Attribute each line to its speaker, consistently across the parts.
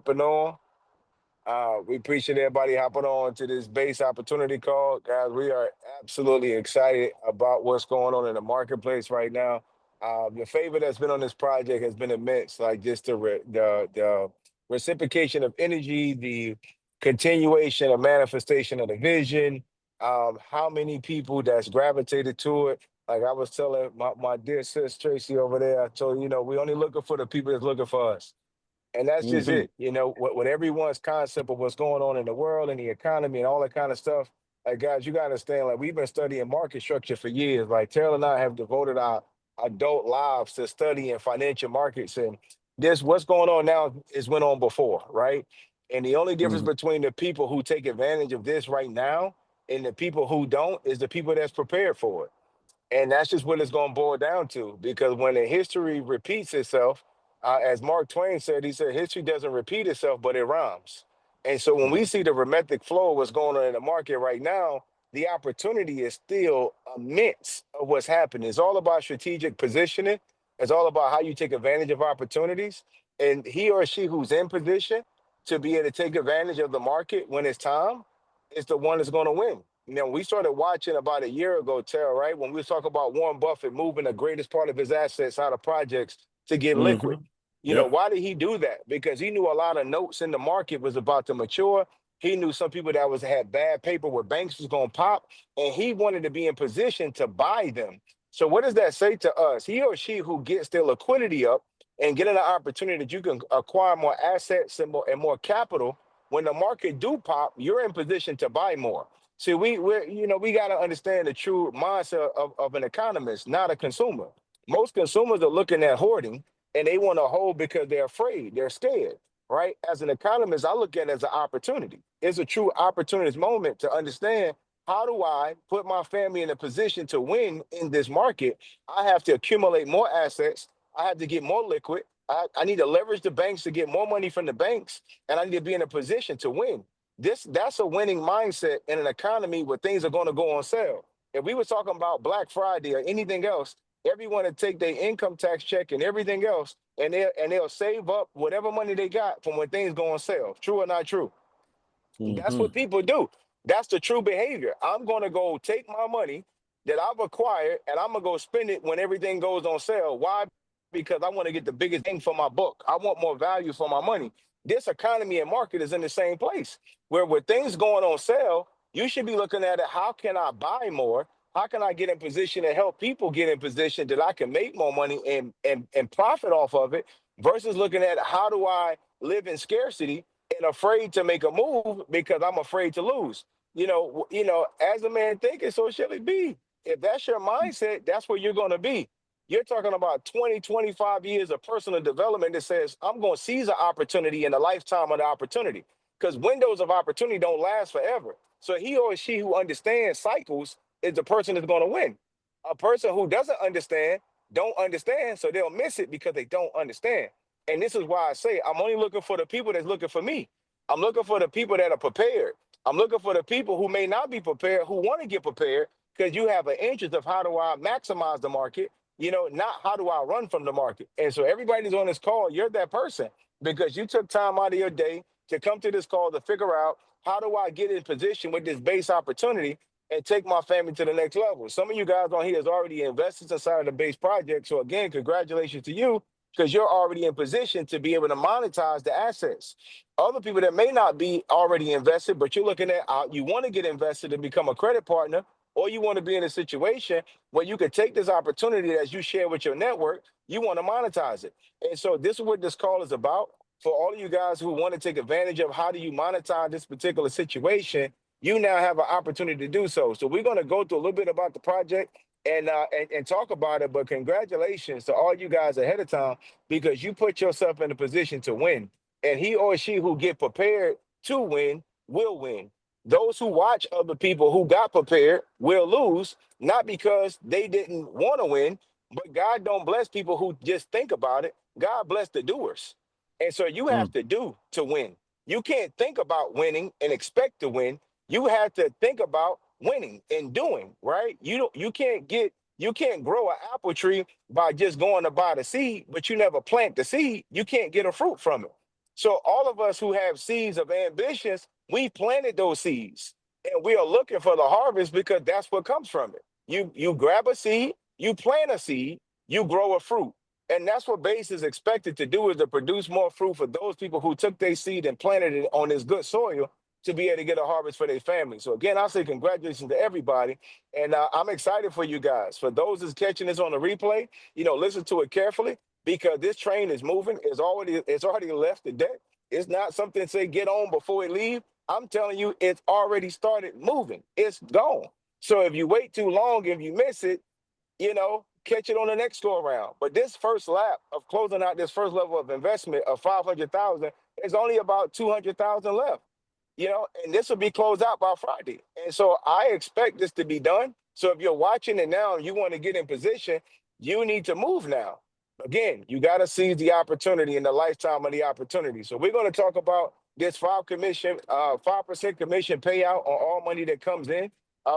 Speaker 1: hopping on. We appreciate everybody hopping on to this base opportunity call. Guys, we are absolutely excited about what's going on in the marketplace right now. The favor that's been on this project has been immense. Like just the reciprocation of energy, the continuation of manifestation of the vision. How many people that's gravitated to it? Like I was telling my dear sis Tracy over there, I told her, we only looking for the people that's looking for us. And that's just
Speaker 2: Hmm.
Speaker 1: it. What everyone's concept of what's going on in the world and the economy and all that kind of stuff. Like, guys, you got to understand, like, we've been studying market structure for years. Like, Terrell and I have devoted our adult lives to studying financial markets. And this, what's going on now is went on before, right? And the only difference
Speaker 2: Hmm.
Speaker 1: between the people who take advantage of this right now and the people who don't is the people that's prepared for it. And that's just what it's going to boil down to. Because when the history repeats itself, as Mark Twain said, he said, history doesn't repeat itself, but it rhymes. And so when we see the rhythmic flow of what's going on in the market right now, the opportunity is still immense of what's happening. It's all about strategic positioning. It's all about how you take advantage of opportunities. And he or she who's in position to be able to take advantage of the market when it's time is the one that's going to win. We started watching about a year ago, Terrell, right? When we was talking about Warren Buffett moving the greatest part of his assets out of projects to get liquid.
Speaker 2: Hmm. Yep.
Speaker 1: Why did he do that? Because he knew a lot of notes in the market was about to mature. He knew some people that was had bad paper where banks was going to pop, and he wanted to be in position to buy them. So what does that say to us? He or she who gets their liquidity up and getting an opportunity that you can acquire more assets and more capital when the market do pop, you're in position to buy more. See, we got to understand the true mindset of an economist, not a consumer. Most consumers are looking at hoarding and they want to hold because they're afraid, they're scared, right? As an economist, I look at it as an opportunity. It's a true opportunist moment to understand how do I put my family in a position to win in this market. I have to accumulate more assets. I have to get more liquid. I need to leverage the banks to get more money from the banks, and I need to be in a position to win. That's a winning mindset in an economy where things are going to go on sale. If we were talking about Black Friday or anything else, everyone would take their income tax check and everything else, and they'll save up whatever money they got from when things go on sale. True or not true? That's
Speaker 2: Hmm.
Speaker 1: what people do. That's the true behavior. I'm going to go take my money that I've acquired and I'm going to go spend it when everything goes on sale. Why? Because I want to get the biggest bang for my buck. I want more value for my money. This economy and market is in the same place where with things going on sale, you should be looking at it. How can I buy more? How can I get in position and help people get in position that I can make more money and profit off of it versus looking at how do I live in scarcity and afraid to make a move because I'm afraid to lose. As a man thinketh, so shall it be. If that's your mindset, that's where you're going to be. You're talking about 20, 25 years of personal development that says, I'm going to seize an opportunity in the lifetime of the opportunity because windows of opportunity don't last forever. So he or she who understands cycles is the person that's going to win. A person who doesn't understand, don't understand, so they'll miss it because they don't understand. And this is why I say I'm only looking for the people that's looking for me. I'm looking for the people that are prepared. I'm looking for the people who may not be prepared, who want to get prepared, because you have an interest of how do I maximize the market, not how do I run from the market. And so everybody's on this call, you're that person because you took time out of your day to come to this call to figure out how do I get in position with this base opportunity and take my family to the next level. Some of you guys on here has already invested inside of the base project. So again, congratulations to you because you're already in position to be able to monetize the assets. Other people that may not be already invested, but you're looking at you want to get invested and become a credit partner, or you want to be in a situation where you could take this opportunity as you share with your network, you want to monetize it. And so this is what this call is about. For all of you guys who want to take advantage of how do you monetize this particular situation, you now have an opportunity to do so. So we're going to go through a little bit about the project and talk about it. But congratulations to all you guys ahead of time because you put yourself in a position to win. And he or she who get prepared to win will win. Those who watch other people who got prepared will lose, not because they didn't want to win, but God don't bless people who just think about it. God bless the doers. And so you have to do to win. You can't think about winning and expect to win. You have to think about winning and doing, right? You can't grow an apple tree by just going to buy the seed, but you never plant the seed, you can't get a fruit from it. So all of us who have seeds of ambitions, we planted those seeds, and we are looking for the harvest because that's what comes from it. You grab a seed, you plant a seed, you grow a fruit. And that's what base is expected to do, is to produce more fruit for those people who took their seed and planted it on this good soil to be able to get a harvest for their family. So again, I'll say congratulations to everybody. And I'm excited for you guys. For those that's catching this on the replay, listen to it carefully, because this train is moving. It's already left the deck. It's not something to say get on before it leave. I'm telling you, it's already started moving. It's gone. So if you wait too long, if you miss it, catch it on the next go around. But this first lap of closing out this first level of investment of 500,000, is only about 200,000 left. And this will be closed out by Friday. And so I expect this to be done. So if you're watching it now and you want to get in position, you need to move now. Again, you got to seize the opportunity in the lifetime of the opportunity. So we're going to talk about this 5% commission payout on all money that comes in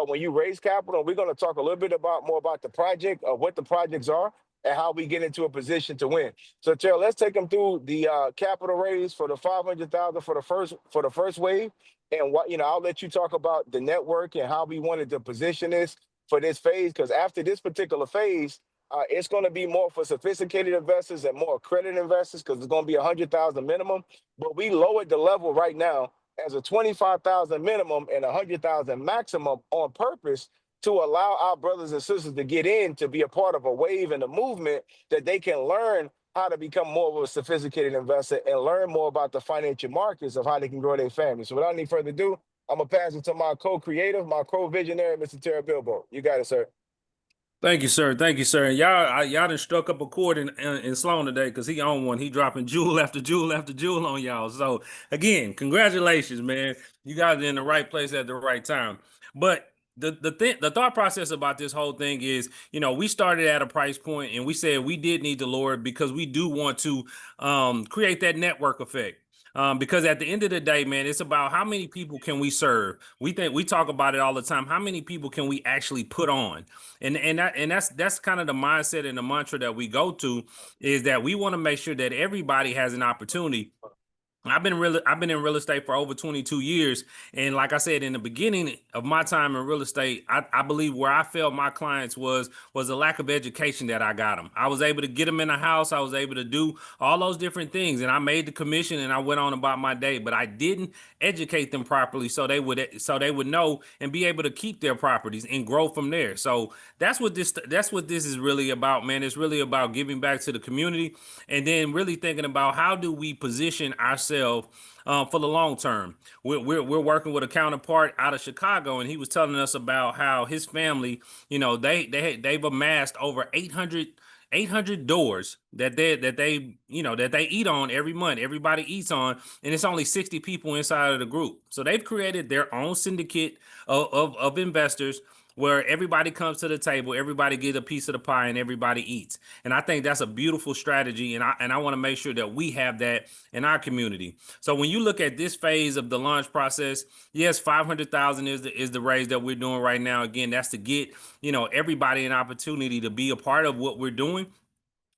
Speaker 1: when you raise capital. We're going to talk a little bit more about the project, of what the projects are, and how we get into a position to win. So, Terrell, let's take them through the capital raise for the 500,000 for the first wave, and I'll let you talk about the network and how we wanted to position this for this phase. Because after this particular phase, it's going to be more for sophisticated investors and more accredited investors, because it's going to be 100,000 minimum. But we lowered the level right now as a 25,000 minimum and 100,000 maximum on purpose, to allow our brothers and sisters to get in, to be a part of a wave and a movement, that they can learn how to become more of a sophisticated investor and learn more about the financial markets of how they can grow their family. So without any further ado, I'm going to pass it to my co-creative, my co-visionary, Mr. Terrell Bilbo. You got it, sir.
Speaker 2: Thank you, sir. Thank you, sir. Y'all done struck up a chord in Sloan today, because he on one. He dropping jewel after jewel after jewel on y'all. So again, congratulations, man. You guys are in the right place at the right time. But the thought process about this whole thing is, we started at a price point and we said we did need to lower it, because we do want to create that network effect. Because at the end of the day, man, it's about how many people can we serve. We talk about it all the time. How many people can we actually put on? And that's kind of the mindset and the mantra that we go to, is that we want to make sure that everybody has an opportunity. I've been in real estate for over 22 years. And like I said, in the beginning of my time in real estate, I believe where I felt my clients was a lack of education that I got them. I was able to get them in a house. I was able to do all those different things. And I made the commission and I went on about my day, but I didn't educate them properly, so they would know and be able to keep their properties and grow from there. So that's what this is really about, man. It's really about giving back to the community, and then really thinking about how do we position ourselves for the long term. We're working with a counterpart out of Chicago, and he was telling us about how his family, they've amassed over 800 doors that they eat on every month. Everybody eats on, and it's only 60 people inside of the group. So they've created their own syndicate of investors, where everybody comes to the table, everybody gets a piece of the pie, and everybody eats. And I think that's a beautiful strategy, and I want to make sure that we have that in our community. So when you look at this phase of the launch process, yes, 500,000 is the raise that we're doing right now. Again, that's to get everybody an opportunity to be a part of what we're doing.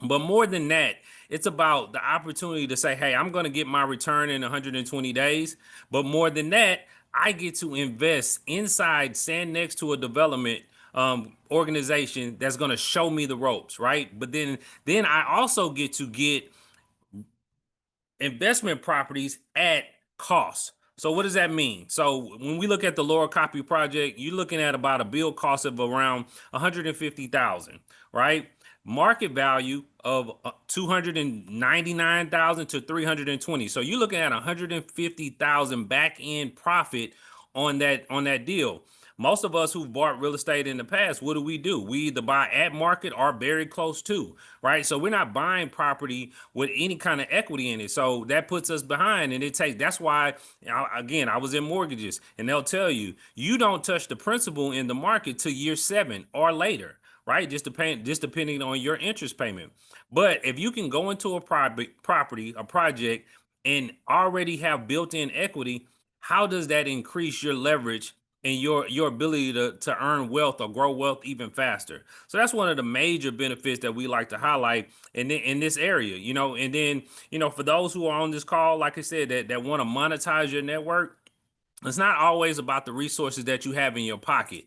Speaker 2: But more than that, it's about the opportunity to say, hey, I'm going to get my return in 120 days. But more than that, I get to invest inside, stand next to a development organization that's going to show me the ropes, right? But then I also get to get investment properties at cost. So what does that mean? So when we look at the Laurel Copy project, you're looking at about a build cost of around 150,000, right? Market value of 299,000 to 320. So you're looking at 150,000 back end profit on that deal. Most of us who've bought real estate in the past, what do? We either buy at market or very close to, right? So we're not buying property with any kind of equity in it. So that puts us behind, and that's why, again, I was in mortgages, and they'll tell you, you don't touch the principal in the market till year 7 or later, right? Just depending on your interest payment. But if you can go into a project, and already have built-in equity, how does that increase your leverage and your ability to earn wealth or grow wealth even faster. So that's one of the major benefits that we like to highlight in this area, and then, for those who are on this call, like I said, that want to monetize your network, it's not always about the resources that you have in your pocket.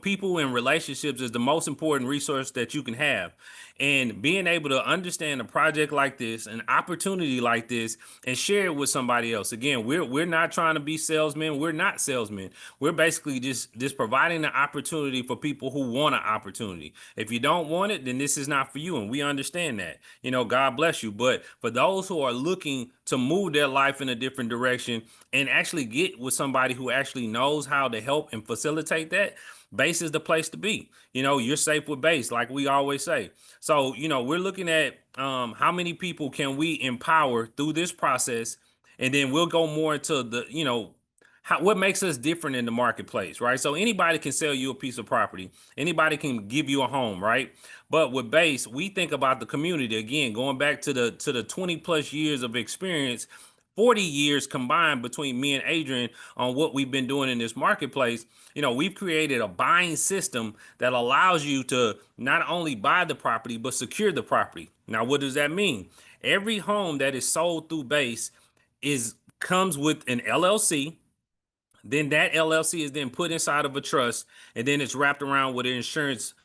Speaker 2: People in relationships is the most important resource that you can have. And being able to understand a project like this, an opportunity like this, and share it with somebody else. Again, we're not trying to be salesmen. We're not salesmen. We're basically just providing an opportunity for people who want an opportunity. If you don't want it, then this is not for you. And we understand that. God bless you. But for those who are looking to move their life in a different direction and actually get with somebody who actually knows how to help and facilitate that, Base is the place to be. You're safe with Base, like we always say. So, we're looking at how many people can we empower through this process, and then we'll go more into the, what makes us different in the marketplace, right? So anybody can sell you a piece of property. Anybody can give you a home, right? But with Base, we think about the community. Again, going back to the 20 plus years of experience, 40 years combined between me and Adrian on what we've been doing in this marketplace. We've created a buying system that allows you to not only buy the property, but secure the property. Now, what does that mean? Every home that is sold through Base comes with an LLC. Then that LLC is then put inside of a trust, and then it's wrapped around with an assurance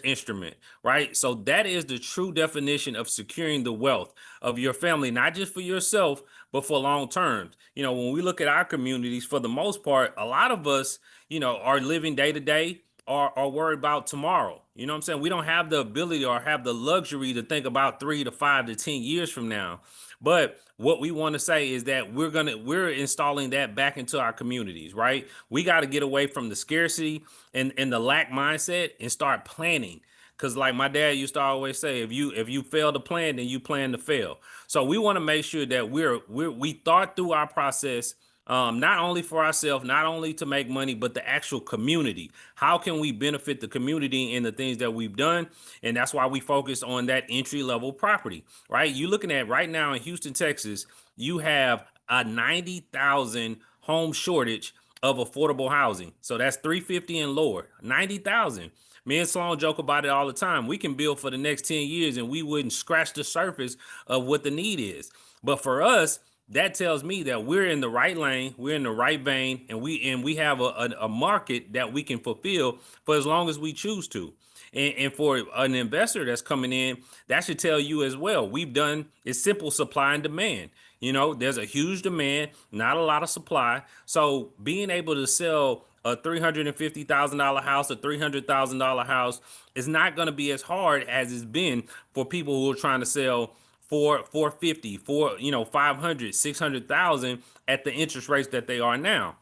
Speaker 2: instrument, right? So that is the true definition of securing the wealth of your family, not just for yourself, but for long term. When we look at our communities, for the most part, a lot of us, are living day to day or are worried about tomorrow. You know what I'm saying? We don't have the ability or have the luxury to think about 3 to 5 to 10 years from now. But what we want to say is that we're installing that back into our communities, right? We got to get away from the scarcity and the lack mindset and start planning. Cause like my dad used to always say, if you fail to plan, then you plan to fail. So we want to make sure that we thought through our process, not only for ourselves, not only to make money, but the actual community. How can we benefit the community in the things that we've done? And that's why we focus on that entry level property, right? You're looking at right now in Houston, Texas, you have a 90,000 home shortage of affordable housing. So that's 350 and lower, 90,000. Me and Sloan joke about it all the time. We can build for the next 10 years and we wouldn't scratch the surface of what the need is. But for us, that tells me that we're in the right lane, we're in the right vein, and we have a market that we can fulfill for as long as we choose to. And for an investor that's coming in, that should tell you as well. It's simple supply and demand. There's a huge demand, not a lot of supply. So being able to sell a $350,000 house, a $300,000 house is not going to be as hard as it's been for people who are trying to sell for 450, 500, 600,000 at the interest rates that they are now.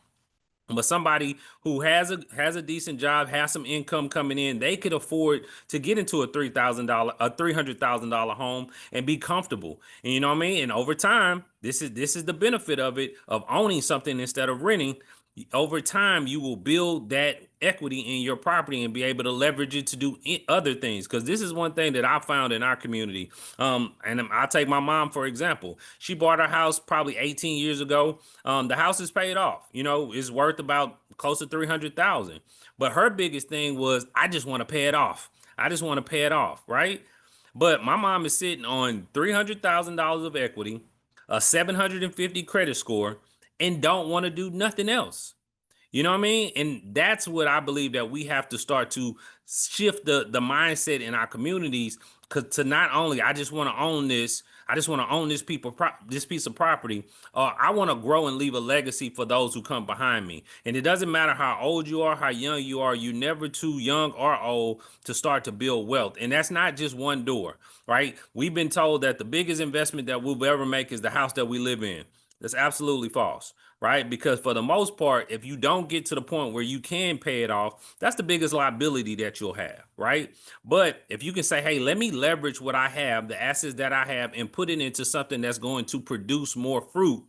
Speaker 2: But somebody who has a decent job, has some income coming in, they could afford to get into a $300,000 home and be comfortable. And you know what I mean? And over time, this is the benefit of it, of owning something instead of renting. Over time, you will build that equity in your property and be able to leverage it to do other things. Because this is one thing that I found in our community. And I'll take my mom, for example. She bought her house probably 18 years ago. The house is paid off. It's worth about close to 300,000. But her biggest thing was, I just want to pay it off. I just want to pay it off, right? But my mom is sitting on $300,000 of equity, a 750 credit score, and don't want to do nothing else. You know what I mean? And that's what I believe that we have to start to shift the mindset in our communities. Because to not only, I just want to own this, I just want to own this piece of property. I want to grow and leave a legacy for those who come behind me. And it doesn't matter how old you are, how young you are, you're never too young or old to start to build wealth. And that's not just one door, right? We've been told that the biggest investment that we'll ever make is the house that we live in. That's absolutely false, right? Because for the most part, if you don't get to the point where you can pay it off, that's the biggest liability that you'll have, right? But if you can say, hey, let me leverage what I have, the assets that I have, and put it into something that's going to produce more fruit,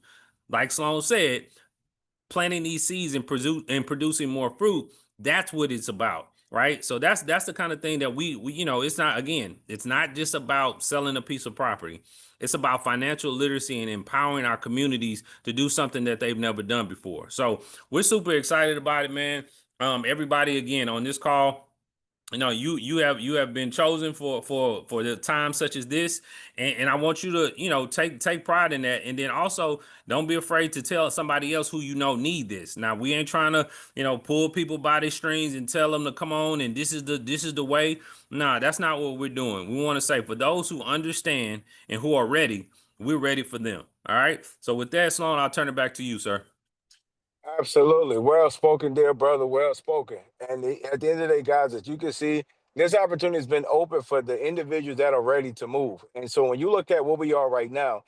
Speaker 2: like Sloan said, planting these seeds and producing more fruit, that's what it's about. right? So that's the kind of thing that we it's not, again, it's not just about selling a piece of property. It's about financial literacy and empowering our communities to do something that they've never done before. So we're super excited about it, man. Everybody, again, on this call, you have been chosen for the time such as this, and I want you to take pride in that, and then also don't be afraid to tell somebody else who need this. Now, we ain't trying to pull people by their strings and tell them to come on and this is the way. Nah, that's not what we're doing. We want to say, for those who understand and who are ready, we're ready for them. All right, so with that, Sloan, I'll turn it back to you, sir.
Speaker 1: Absolutely. Well spoken, dear brother. Well spoken. And at the end of the day, guys, as you can see, this opportunity has been open for the individuals that are ready to move. And so when you look at where we are right now,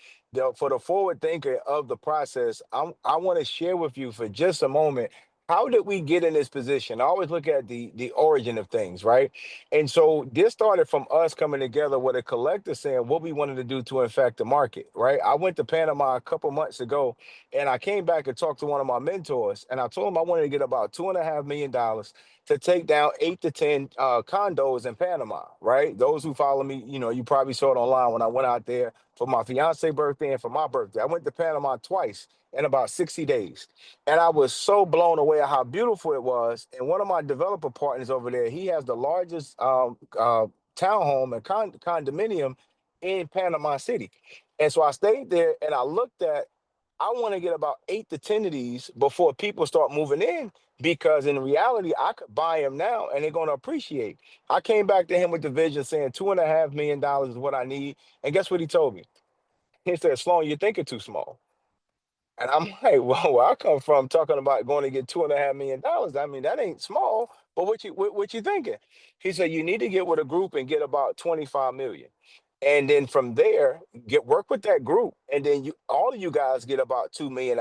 Speaker 1: for the forward thinker of the process, I want to share with you for just a moment. How did we get in this position? I always look at the origin of things, right? And so this started from us coming together with a collective saying what we wanted to do to infect the market, right? I went to Panama a couple months ago, and I came back and talked to one of my mentors, and I told him I wanted to get about $2.5 million to take down 8 to 10 condos in Panama, right? Those who follow me, you probably saw it online when I went out there for my fiance birthday and for my birthday. I went to Panama twice in about 60 days. And I was so blown away at how beautiful it was. And one of my developer partners over there, he has the largest townhome and condominium in Panama City. And so I stayed there and I looked at, I want to get about 8 to 10 of these before people start moving in, because in reality, I could buy them now and they're going to appreciate. I came back to him with the vision saying $2.5 million is what I need. And guess what he told me? He said, Sloan, you're thinking too small. And I'm like, well, where I come from talking about going to get $2.5 million. I mean, that ain't small, but what you thinking? He said, you need to get with a group and get about 25 million. And then from there, get work with that group. And then all of you guys get about 2.5 million.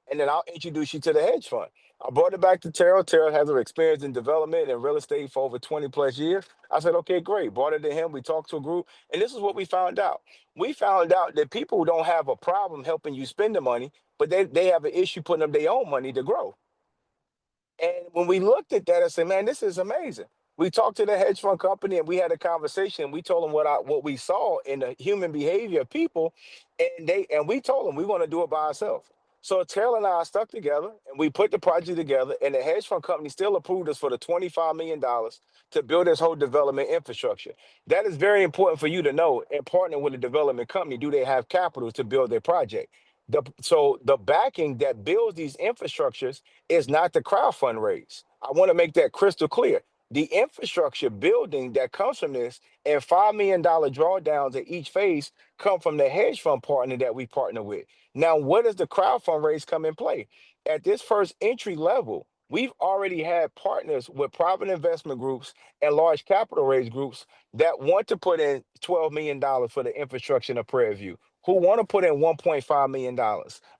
Speaker 1: And then I'll introduce you to the hedge fund. I brought it back to Terrell. Terrell has an experience in development and real estate for over 20 plus years. I said, okay, great. Brought it to him. We talked to a group. And this is what we found out. We found out that people don't have a problem helping you spend the money, but they have an issue putting up their own money to grow. And when we looked at that, I said, man, this is amazing. We talked to the hedge fund company and we had a conversation. We told them what we saw in the human behavior of people, and we told them we want to do it by ourselves. So Terrell and I stuck together and we put the project together, and the hedge fund company still approved us for the $25 million to build this whole development infrastructure. That is very important for you to know. And partner with a development company, do they have capital to build their project? So the backing that builds these infrastructures is not the crowdfund raise. I want to make that crystal clear. The infrastructure building that comes from this and $5 million drawdowns at each phase come from the hedge fund partner that we partner with. Now, where does the crowdfund raise come in play? At this first entry level, we've already had partners with private investment groups and large capital raise groups that want to put in $12 million for the infrastructure of Prairie View, who want to put in $1.5 million,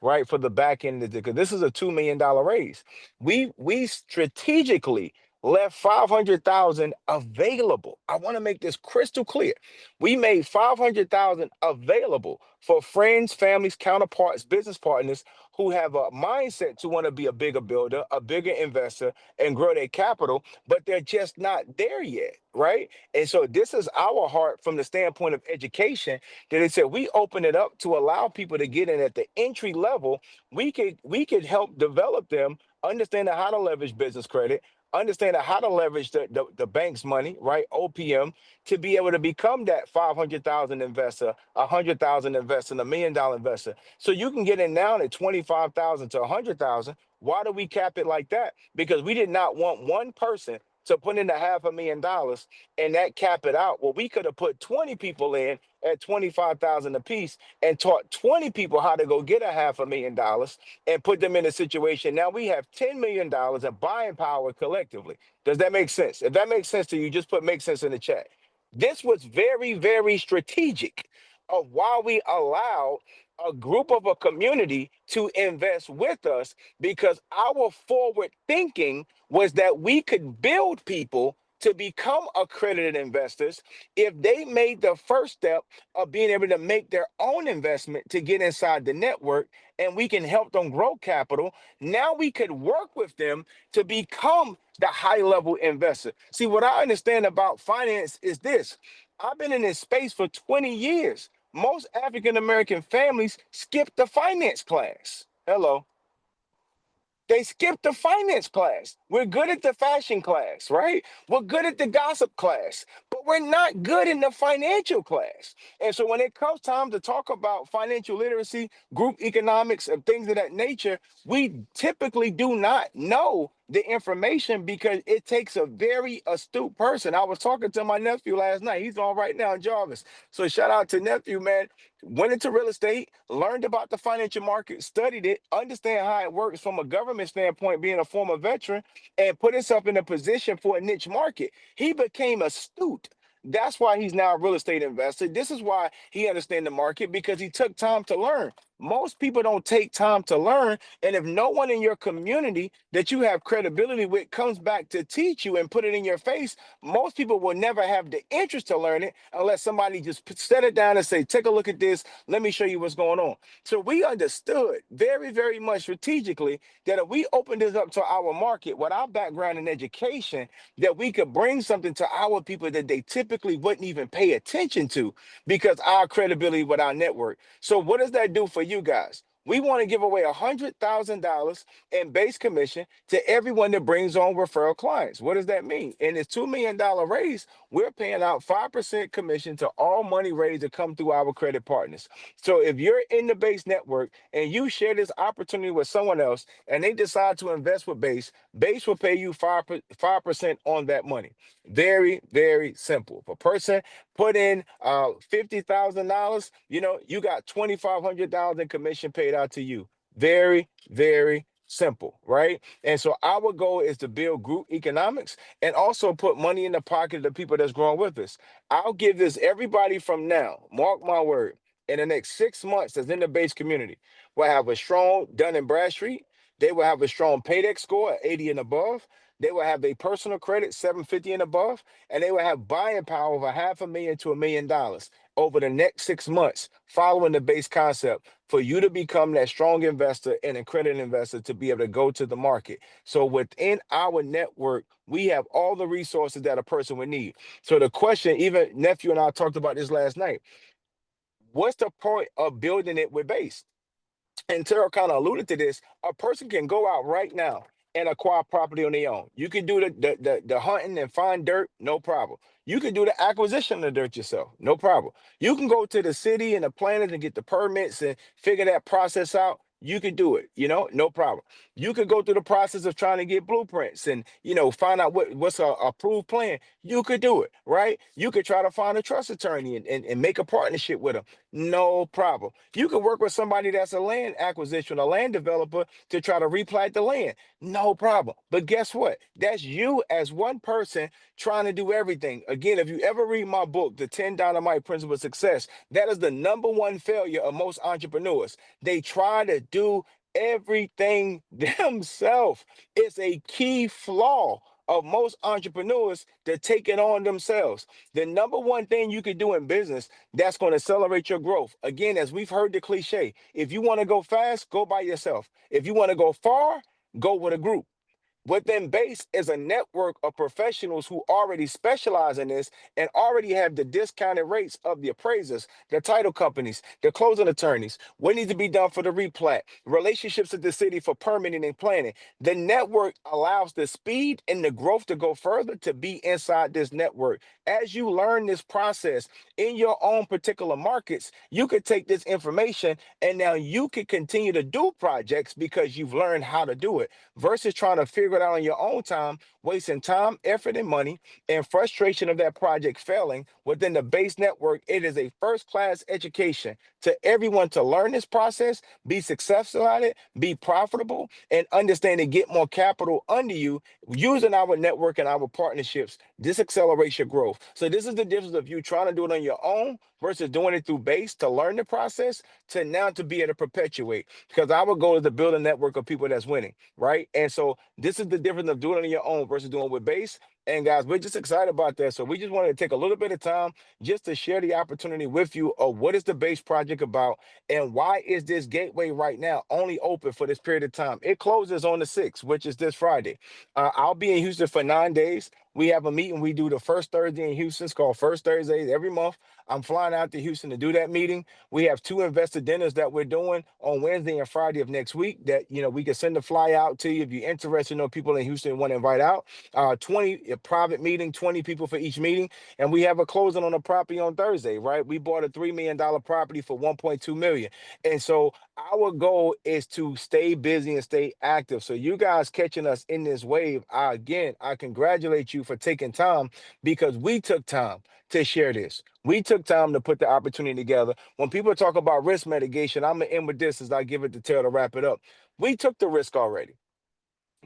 Speaker 1: right, for the back end of the, because this is a $2 million raise. We strategically left 500,000 available. I want to make this crystal clear. We made 500,000 available for friends, families, counterparts, business partners who have a mindset to want to be a bigger builder, a bigger investor, and grow their capital, but they're just not there yet, right? And so this is our heart from the standpoint of education, that it said we open it up to allow people to get in at the entry level. We could help develop them understanding how to leverage business credit, understanding how to leverage the bank's money, right? OPM, to be able to become that 500,000 investor, 100,000 investor, and $1 million investor. So you can get in now at 25,000 to 100,000. Why do we cap it like that? Because we did not want one person to put in $500,000 and that cap it out. Well, we could have put 20 people in at 25,000 apiece and taught 20 people how to go get $500,000 and put them in a situation. Now we have $10 million of buying power collectively. Does that make sense? If that makes sense to you, just put make sense in the chat. This was very, very strategic of why we allowed a group of a community to invest with us, because our forward thinking was that we could build people to become accredited investors if they made the first step of being able to make their own investment to get inside the network, and we can help them grow capital. Now we could work with them to become the high level investor. See, what I understand about finance is this: I've been in this space for 20 years. Most African American families skip the finance class. Hello. They skipped the finance class. We're good at the fashion class, right? We're good at the gossip class, but we're not good in the financial class. And so when it comes time to talk about financial literacy, group economics, and things of that nature, we typically do not know the information because it takes a very astute person. I was talking to my nephew last night. He's on right now in Jarvis. So shout out to nephew, man. Went into real estate, learned about the financial market, studied it, understand how it works from a government standpoint, being a former veteran, and put himself in a position for a niche market. He became astute. That's why he's now a real estate investor. This is why he understands the market, because he took time to learn. Most people don't take time to learn. And if no one in your community that you have credibility with comes back to teach you and put it in your face, most people will never have the interest to learn it unless somebody just set it down and say, take a look at this. Let me show you what's going on. So we understood very, very much strategically that if we opened this up to our market with our background in education, that we could bring something to our people that they typically wouldn't even pay attention to because our credibility with our network. So what does that do for you guys? We want to give away $100,000 in base commission to everyone that brings on referral clients. What does that mean? In this $2 million raise, we're paying out 5% commission to all money raised to come through our credit partners. So if you're in the base network and you share this opportunity with someone else and they decide to invest with base will pay you 5% on that money. Very, very simple. If a person put in $50,000, you got $2,500 in commission paid out to you. Very, very simple, right? And so our goal is to build group economics and also put money in the pocket of the people that's growing with us. I'll give this everybody from now, mark my word, in the next 6 months that's in the base community will have a strong Dun and Bradstreet. They will have a strong Paydex score at 80 and above. They will have a personal credit 750 and above, and they will have buying power of $500,000 to $1 million over the next 6 months, following the base concept for you to become that strong investor and accredited investor to be able to go to the market. So within our network, we have all the resources that a person would need. So the question, even nephew and I talked about this last night, what's the point of building it with base? And Terrell kind of alluded to this, a person can go out right now and acquire property on their own. You can do the hunting and find dirt, no problem. You can do the acquisition of the dirt yourself, no problem. You can go to the city and the planners and get the permits and figure that process out. You can do it, no problem. You could go through the process of trying to get blueprints and find out what's a approved plan. You could do it, right? You could try to find a trust attorney and make a partnership with them. No problem. You can work with somebody that's a land acquisition, a land developer to try to replat the land. No problem. But guess what? That's you as one person trying to do everything. Again, if you ever read my book, The 10 Dynamite Principles of Success, that is the number one failure of most entrepreneurs. They try to do everything themselves. It's a key flaw of most entrepreneurs to take it on themselves. The number one thing you can do in business that's going to accelerate your growth. Again, as we've heard the cliche, if you want to go fast, go by yourself. If you want to go far, go with a group. Within Base is a network of professionals who already specialize in this and already have the discounted rates of the appraisers, the title companies, the closing attorneys, what needs to be done for the replat, relationships with the city for permitting and planning. The network allows the speed and the growth to go further to be inside this network. As you learn this process in your own particular markets, you could take this information and now you can continue to do projects because you've learned how to do it versus trying to figure it out on your own time, wasting time, effort, and money, and frustration of that project failing. Within the base network, it is a first-class education to everyone to learn this process, be successful at it, be profitable, and understand and get more capital under you using our network and our partnerships. This accelerates your growth. So this is the difference of you trying to do it on your own versus doing it through base to learn the process to now to be able to perpetuate. Because our goal is to build a network of people that's winning, right? And so this is the difference of doing it on your own versus doing it with base. And guys, we're just excited about that. So we just wanted to take a little bit of time just to share the opportunity with you of what is the base project about and why is this gateway right now only open for this period of time. It closes on the 6th, which is this Friday. I'll be in Houston for 9 days. We have a meeting we do the first Thursday in Houston. It's called First Thursdays every month. I'm flying out to Houston to do that meeting. We have 2 investor dinners that we're doing on Wednesday and Friday of next week that, we can send the fly out to you if you're interested, people in Houston want to invite out. 20 a private meeting, 20 people for each meeting. And we have a closing on a property on Thursday, right? We bought a $3 million property for 1.2 million. And so our goal is to stay busy and stay active. So you guys catching us in this wave, I congratulate you for taking time because we took time to share this. We took time to put the opportunity together. When people talk about risk mitigation, I'm gonna end with this as I give it to Terrell to wrap it up. We took the risk already.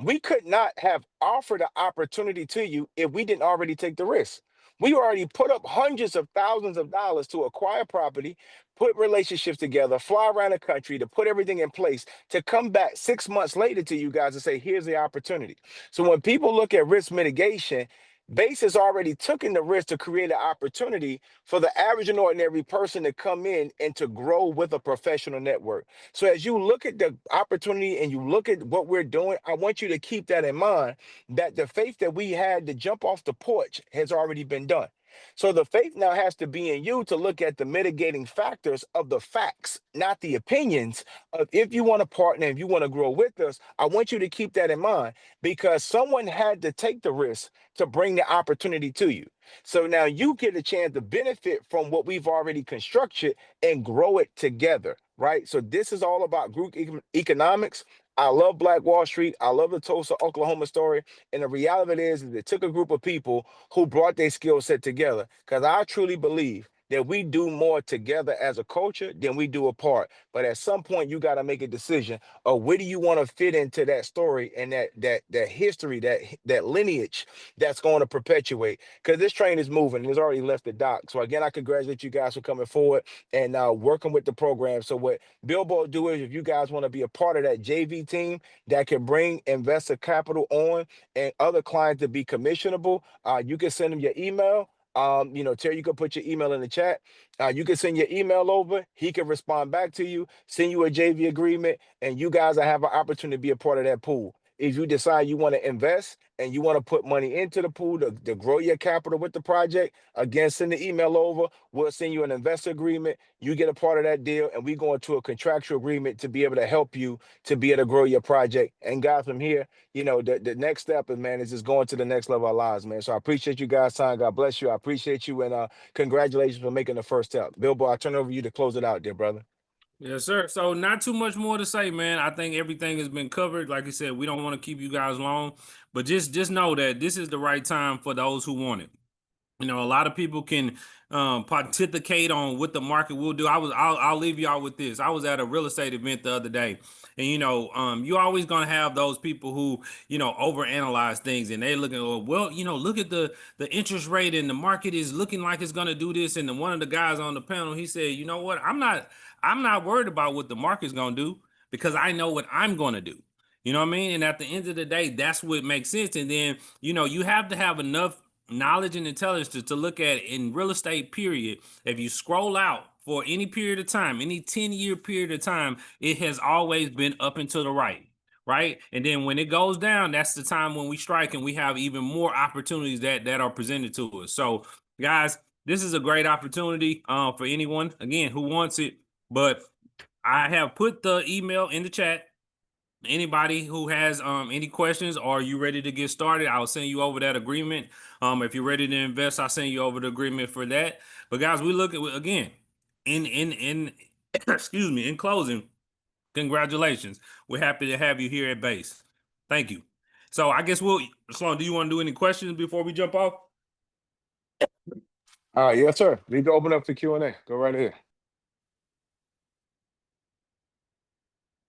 Speaker 1: We could not have offered an opportunity to you if we didn't already take the risk. We already put up hundreds of thousands of dollars to acquire property, put relationships together, fly around the country to put everything in place to come back 6 months later to you guys and say, here's the opportunity. So when people look at risk mitigation, Base has already taken the risk to create an opportunity for the average and ordinary person to come in and to grow with a professional network. So as you look at the opportunity and you look at what we're doing, I want you to keep that in mind that the faith that we had to jump off the porch has already been done. So the faith now has to be in you to look at the mitigating factors of the facts, not the opinions of if you want to partner, if you want to grow with us. I want you to keep that in mind because someone had to take the risk to bring the opportunity to you. So now you get a chance to benefit from what we've already constructed and grow it together, right? So this is all about group economics. I love Black Wall Street. I love the Tulsa, Oklahoma story. And the reality is it took a group of people who brought their skill set together. Because I truly believe that we do more together as a culture than we do apart. But at some point, you got to make a decision of where do you want to fit into that story and that history, that lineage that's going to perpetuate. Because this train is moving and it's already left the dock. So again, I congratulate you guys for coming forward and working with the program. So what Bilbo do is if you guys want to be a part of that JV team that can bring investor capital on and other clients to be commissionable, you can send them your email. Terry, you can put your email in the chat. You can send your email over. He can respond back to you, send you a JV agreement, and you guys will have an opportunity to be a part of that pool. If you decide you want to invest and you want to put money into the pool to grow your capital with the project, again, send the email over. We'll send you an investor agreement. You get a part of that deal, and we go into a contractual agreement to be able to help you to be able to grow your project. And guys, from here, the next step is, man, is just going to the next level of our lives, man. So I appreciate you guys' time. God bless you. I appreciate you, and congratulations for making the first step. Bilbo, I turn it over to you to close it out, dear brother.
Speaker 2: Yes, sir. So not too much more to say, man. I think everything has been covered. Like I said, we don't want to keep you guys long, but just know that this is the right time for those who want it. A lot of people can pontificate on what the market will do. I'll leave y'all with this. I was at a real estate event the other day, and you're always gonna have those people who overanalyze things, and they looking, well, look at the interest rate, and the market is looking like it's gonna do this. And then one of the guys on the panel, he said, you know what, I'm not worried about what the market's gonna do because I know what I'm gonna do. You know what I mean? And at the end of the day, that's what makes sense. And then, you have to have enough knowledge and intelligence to look at in real estate, period. If you scroll out for any period of time, any 10-year period of time, it has always been up and to the right. Right. And then when it goes down, that's the time when we strike and we have even more opportunities that are presented to us. So, guys, this is a great opportunity for anyone, again, who wants it. But I have put the email in the chat. Anybody who has any questions, or are you ready to get started? I'll send you over that agreement. If you're ready to invest, I'll send you over the agreement for that. But guys, we look at, again, in excuse me, in closing, congratulations. We're happy to have you here at Base. Thank you. So I guess Sloan, do you want to do any questions before we jump off?
Speaker 1: Yes, sir. Need to open up for Q&A. Go right ahead.